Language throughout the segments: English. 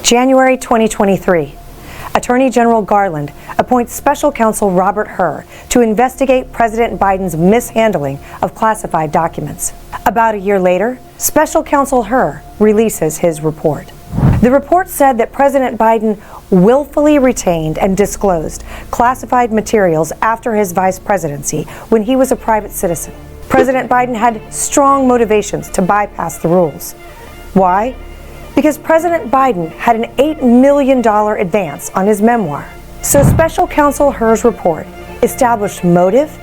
January 2023. Attorney General Garland appoints Special Counsel Robert Hur to investigate President Biden's mishandling of classified documents. About a year later, Special Counsel Hur releases his report. The report said that President Biden willfully retained and disclosed classified materials after his vice presidency when he was a private citizen. President Biden had strong motivations to bypass the rules. Why? Because President Biden had an $8 million advance on his memoir. So Special Counsel Hur's report established motive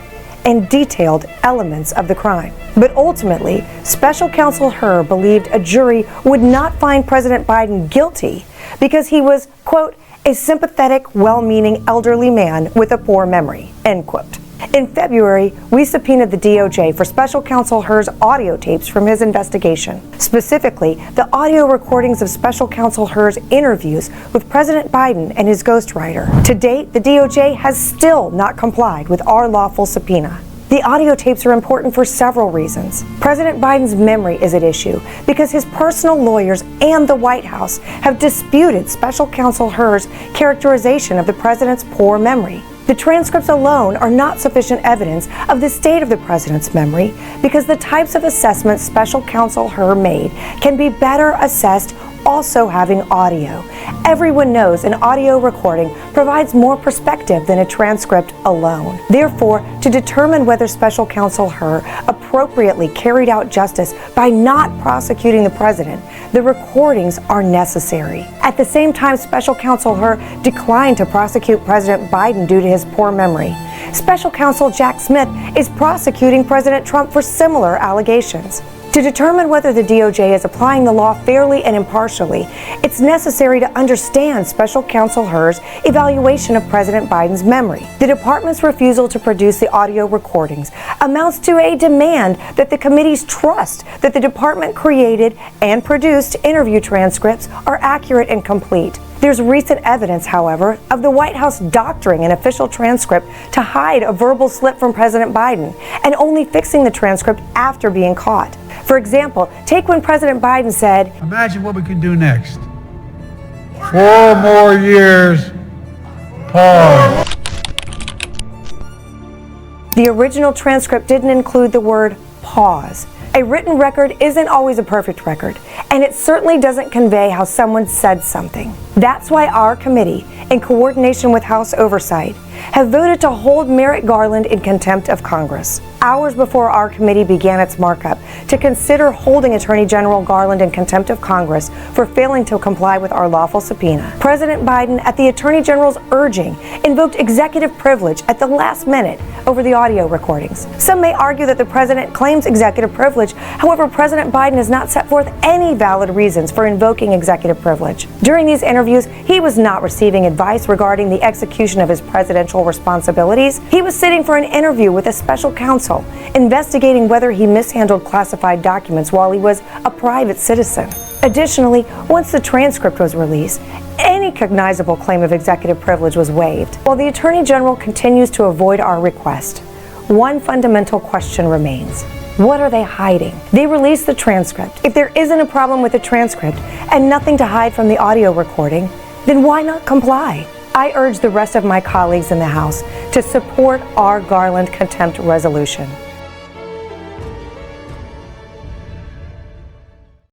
and detailed elements of the crime. But ultimately, Special Counsel Hur believed a jury would not find President Biden guilty because he was, quote, a sympathetic, well-meaning elderly man with a poor memory, end quote. In February, we subpoenaed the DOJ for Special Counsel Hur's audio tapes from his investigation. Specifically, the audio recordings of Special Counsel Hur's interviews with President Biden and his ghostwriter. To date, the DOJ has still not complied with our lawful subpoena. The audio tapes are important for several reasons. President Biden's memory is at issue because his personal lawyers and the White House have disputed Special Counsel Hur's characterization of the president's poor memory. The transcripts alone are not sufficient evidence of the state of the president's memory because the types of assessments Special Counsel Hur made can be better assessed also having audio. Everyone knows an audio recording provides more perspective than a transcript alone. Therefore, to determine whether Special Counsel Hur appropriately carried out justice by not prosecuting the president, the recordings are necessary. At the same time, Special Counsel Hur declined to prosecute President Biden due to his poor memory. Special Counsel Jack Smith is prosecuting President Trump for similar allegations. To determine whether the DOJ is applying the law fairly and impartially, it's necessary to understand Special Counsel Hur's evaluation of President Biden's memory. The department's refusal to produce the audio recordings amounts to a demand that the committee's trust that the department created and produced interview transcripts are accurate and complete. There's recent evidence, however, of the White House doctoring an official transcript to hide a verbal slip from President Biden and only fixing the transcript after being caught. For example, take when President Biden said, "Imagine what we can do next. 4 more years, pause." The original transcript didn't include the word pause. A written record isn't always a perfect record, and it certainly doesn't convey how someone said something. That's why our committee, in coordination with House Oversight, have voted to hold Merrick Garland in contempt of Congress. Hours before our committee began its markup to consider holding Attorney General Garland in contempt of Congress for failing to comply with our lawful subpoena, President Biden, at the Attorney General's urging, invoked executive privilege at the last minute over the audio recordings. Some may argue that the president claims executive privilege. However, President Biden has not set forth any valid reasons for invoking executive privilege. During these interviews, he was not receiving advice regarding the execution of his presidential responsibilities. He was sitting for an interview with a special counsel investigating whether he mishandled classified documents while he was a private citizen. Additionally, once the transcript was released, any cognizable claim of executive privilege was waived. While the Attorney General continues to avoid our request, one fundamental question remains. What are they hiding? They released the transcript. If there isn't a problem with the transcript and nothing to hide from the audio recording, then why not comply? I urge the rest of my colleagues in the House to support our Garland contempt resolution.